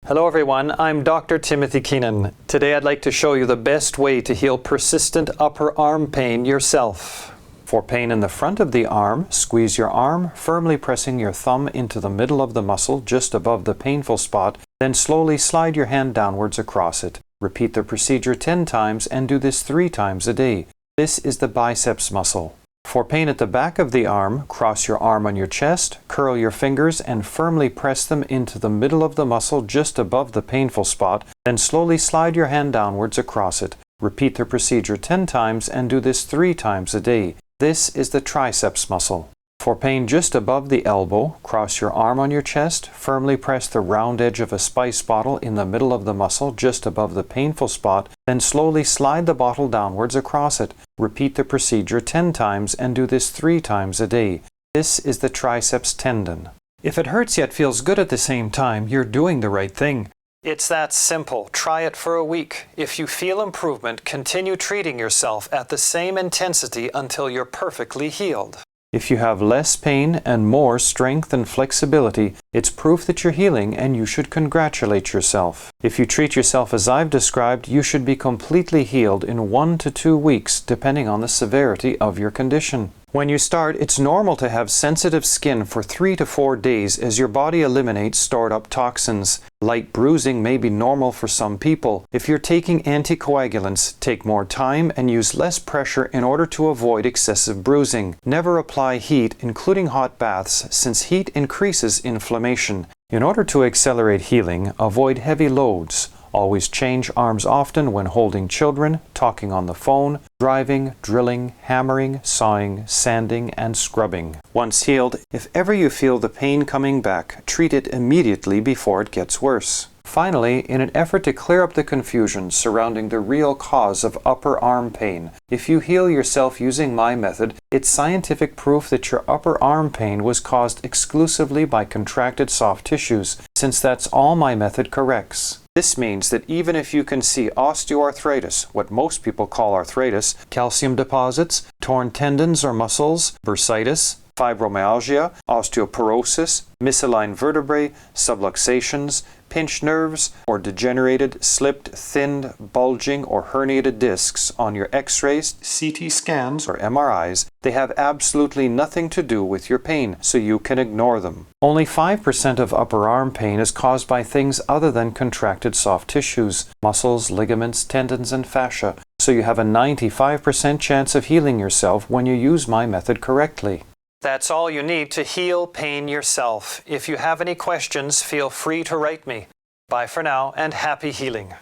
Hello everyone, I'm Dr. Timothy Keenan. Today I'd like to show you the best way to heal persistent upper arm pain yourself. For pain in the front of the arm, squeeze your arm, firmly pressing your thumb into the middle of the muscle just above the painful spot, then slowly slide your hand downwards across it. Repeat the procedure 10 times and do this 3 times a day. This is the biceps muscle. For pain at the back of the arm, cross your arm on your chest, curl your fingers and firmly press them into the middle of the muscle just above the painful spot, then slowly slide your hand downwards across it. Repeat the procedure 10 times and do this 3 times a day. This is the triceps muscle. For pain just above the elbow, cross your arm on your chest, firmly press the round edge of a spice bottle in the middle of the muscle just above the painful spot, then slowly slide the bottle downwards across it. Repeat the procedure 10 times and do this 3 times a day. This is the triceps tendon. If it hurts yet feels good at the same time, you're doing the right thing. It's that simple. Try it for a week. If you feel improvement, continue treating yourself at the same intensity until you're perfectly healed. If you have less pain and more strength and flexibility, it's proof that you're healing and you should congratulate yourself. If you treat yourself as I've described, you should be completely healed in 1 to 2 weeks, depending on the severity of your condition. When you start, it's normal to have sensitive skin for 3 to 4 days as your body eliminates stored up toxins. Light bruising may be normal for some people. If you're taking anticoagulants, take more time and use less pressure in order to avoid excessive bruising. Never apply heat, including hot baths, since heat increases inflammation. In order to accelerate healing, avoid heavy loads. Always change arms often when holding children, talking on the phone, driving, drilling, hammering, sawing, sanding, and scrubbing. Once healed, if ever you feel the pain coming back, treat it immediately before it gets worse. Finally, in an effort to clear up the confusion surrounding the real cause of upper arm pain, if you heal yourself using my method, it's scientific proof that your upper arm pain was caused exclusively by contracted soft tissues, since that's all my method corrects. This means that even if you can see osteoarthritis, what most people call arthritis, calcium deposits, torn tendons or muscles, bursitis, fibromyalgia, osteoporosis, misaligned vertebrae, subluxations, pinched nerves, or degenerated, slipped, thinned, bulging, or herniated discs on your X-rays, CT scans, or MRIs, they have absolutely nothing to do with your pain, so you can ignore them. Only 5% of upper arm pain is caused by things other than contracted soft tissues, muscles, ligaments, tendons, and fascia, so you have a 95% chance of healing yourself when you use my method correctly. That's all you need to heal pain yourself. If you have any questions, feel free to write me. Bye for now and happy healing.